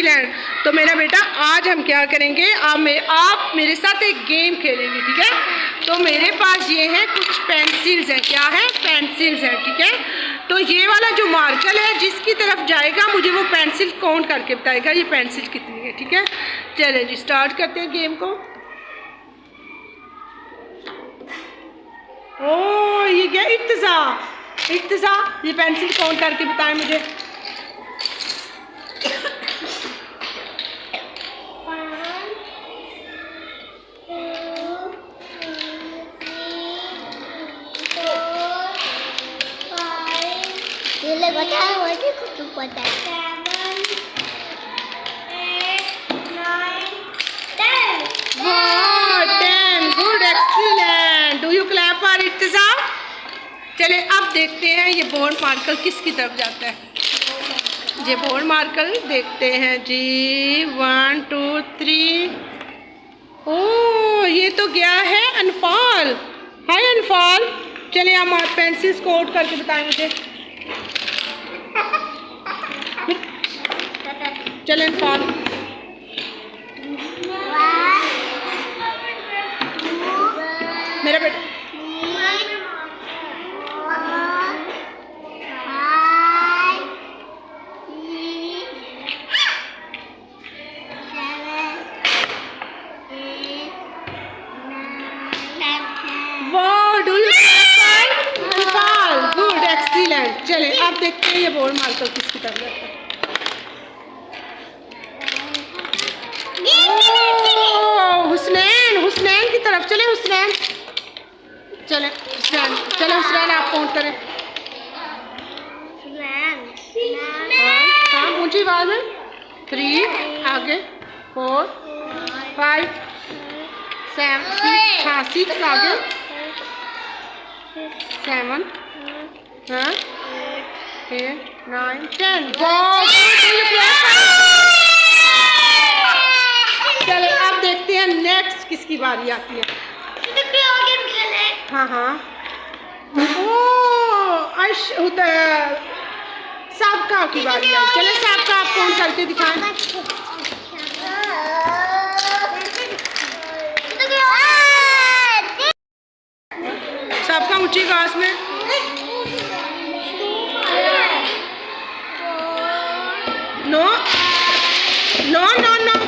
Excellent. तो मेरा बेटा आज हम क्या करेंगे, आप मेरे साथ एक गेम खेलेंगे, ठीक है। तो मेरे पास ये है कुछ पेंसिल्स हैं। क्या है? पेंसिल्स हैं, ठीक है। तो ये वाला जो मार्कर है जिसकी तरफ जाएगा मुझे वो पेंसिल काउंट करके बताएगा ये पेंसिल कितनी है, ठीक है। चलिए जी स्टार्ट करते हैं गेम को। ओ ये क्या, इर्तिजा ये पेंसिल काउंट करके बताएं मुझे। कुछ पता है। 10 good excellent. Do you clap for Irtiza. चले अब देखते हैं ये बोर्ड मार्कर किसकी तरफ जाता है। ये बोर्ड मार्कर देखते हैं जी। 1 2 3। ओ ये तो गया है अनफाल। हाय अनफाल, चले आप पेंसिल्स को आउट करके बताएं मुझे। चले अनफाल। मेरा बेटा गुड एक्सीलेंट। चले अब देखते हैं ये बोर्ड मार्कर किसकी तरफ जाता है। हुसनैन की तरफ। चले हुसनैन, चले हुसनैन आप काउंट करें। हाँ ऊंची आवाज में। 3 आगे 4 5 7 6 हाँ 6 आगे 7 हाँ 8 9 10। चले अब देखते हैं नेक्स्ट किसकी बारी आती है। हाँ हाँ सबका की बारी है। चले सबका आप कौन करके दिखाएं। सबका ऊंची आवाज में। No no no no.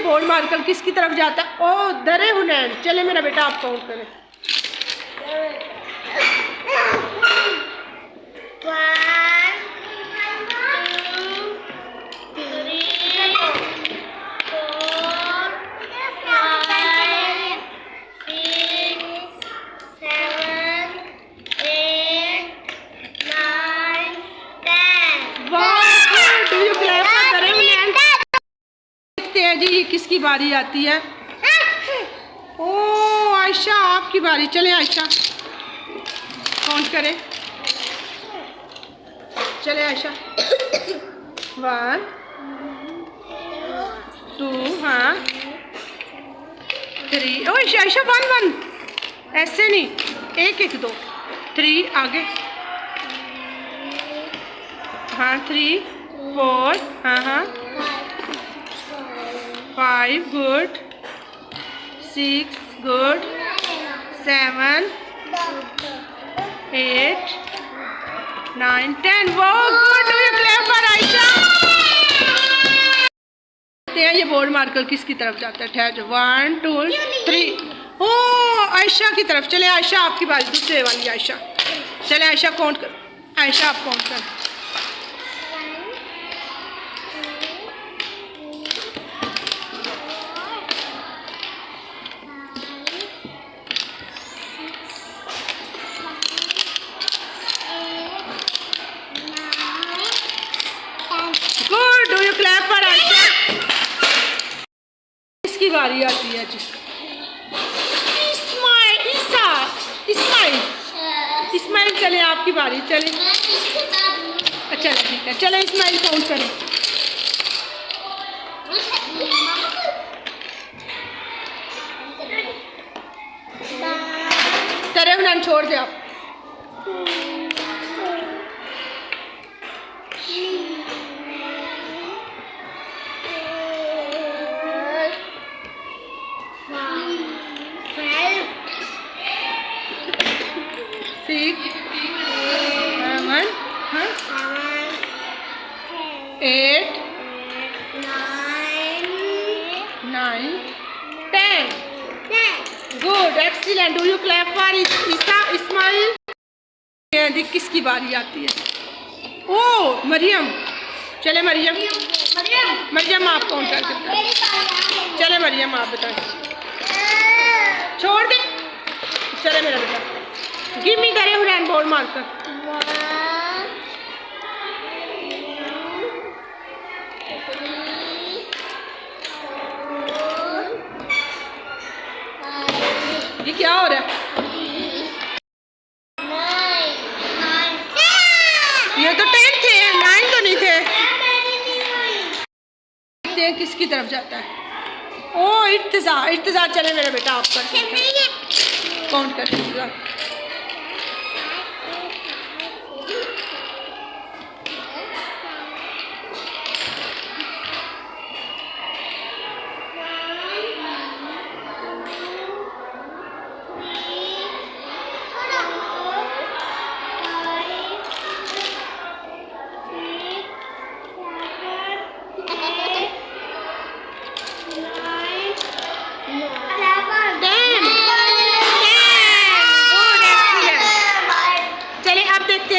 Board marker किसकी तरफ जाता है। ओ दरे हुनैन। चले मेरा बेटा आप काउंट करें। 1 2 3 4 5 6 7 8 9 10। जी ये किसकी बारी आती है। ओ आयशा आपकी बारी। चले आयशा काउंट करें। चले आयशा 1 2 हाँ 3। ओ आयशा 1 1 ऐसे नहीं 1 1 2 3 आगे हाँ 3 4 हाँ हाँ 5 गुड 6 गुड 7 8 9 10। वो good. Do you clap for Ayesha. ये बोर्ड मार्कर किसकी तरफ जाता है। ठहर 1 2 3। ओ आयशा की तरफ। चले आयशा आपकी बारी। दूसरे वाली आयशा। चले आयशा काउंट कर। आयशा आप काउंट कर। Good. Do you clap for Ayesha. इसकी बारी आती है जी। इस्माइल चले आपकी बारी। चले अच्छा ठीक है। चले इस्माइल काउंट करें। टर्न छोड़ दे आप। Six, seven, eight, nine, 10. Good, excellent. Do you clap for Ismail? देख किसकी बारी आती है। ओ मरियम, चले मरियम, मरियम आप कौन करते हैं? चले मरियम आप बताएं। छोड़ दे, चले मेरा बेटा। Give me the Hurain ball marker. ये क्या हो रहा है? ये तो 10 थे, 9 तो नहीं थे। देखते हैं किसकी तरफ जाता है। ओ इर्तिजा, इर्तिजा चले मेरा बेटा आप पर काउंट कर लीजिएगा।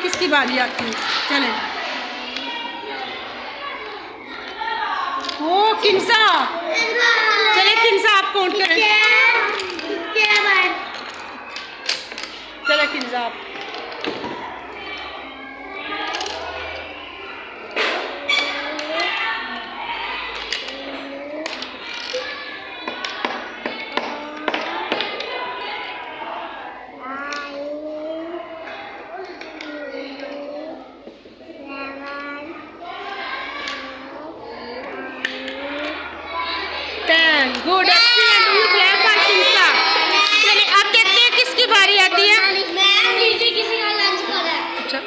किसकी बारी आती है? चले वो किंसा, चले किंसा आप काउंट करें। चले किंसा आप। Good, excellent. Do you clap for Kinsa? चलिए अब देखते हैं किसकी बारी आती है। अच्छा,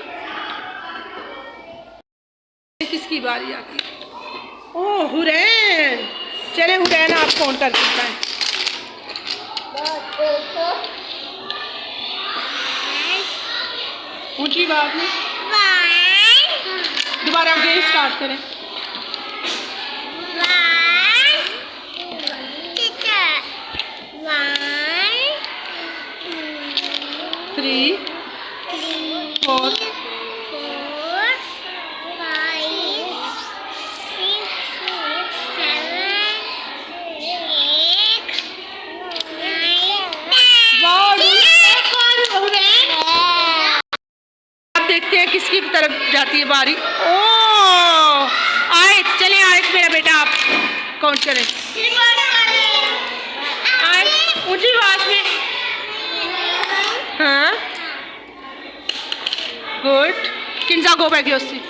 किसकी बारी आती है? ओह हुरैन, चले हुरैन आप कौन कर सकता है? ऊंची बात में दोबारा गेम स्टार्ट करें। Three, four, 5, 6, 7, 8, 9, 10। अब देखते हैं किसकी तरफ जाती है बारी। ओ आयत, चले आयत मेरा बेटा आप काउंट करें। आयत ऊंची आवाज में। हाँ good, Kinza go back your seat.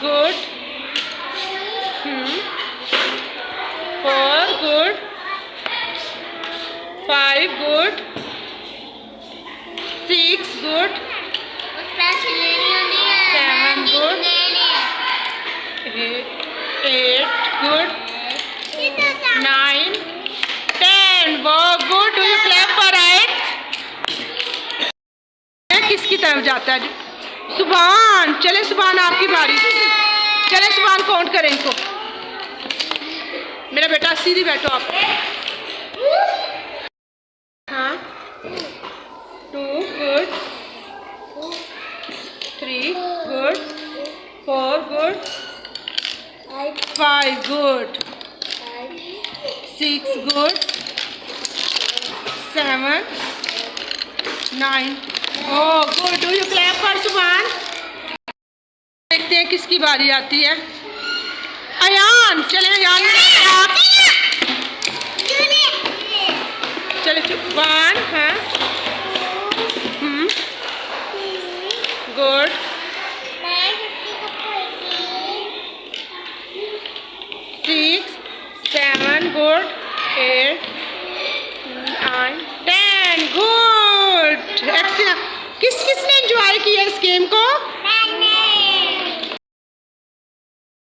Good, 4 good, 5 good, 6 good, 7 good, 8 good, 9, 10। बहुत good. Do you clap for आयत? किसकी तरफ जाता है? सुभान, चले सुभान आपकी बारी। चले सुभान काउंट करें इनको। मेरा बेटा सीधी बैठो आप। हाँ 2 good, 3 good, 4 good, 5 good, 6 good, 7, 9। Oh good. Do you clap for सुभान? देखते हैं किसकी बारी आती है। अयान, चले अयान आप। चले चुप 1, हाँ गुड, 6, 7 गुड, 8, 9, 10 गुड। एंजॉय किया इस गेम को?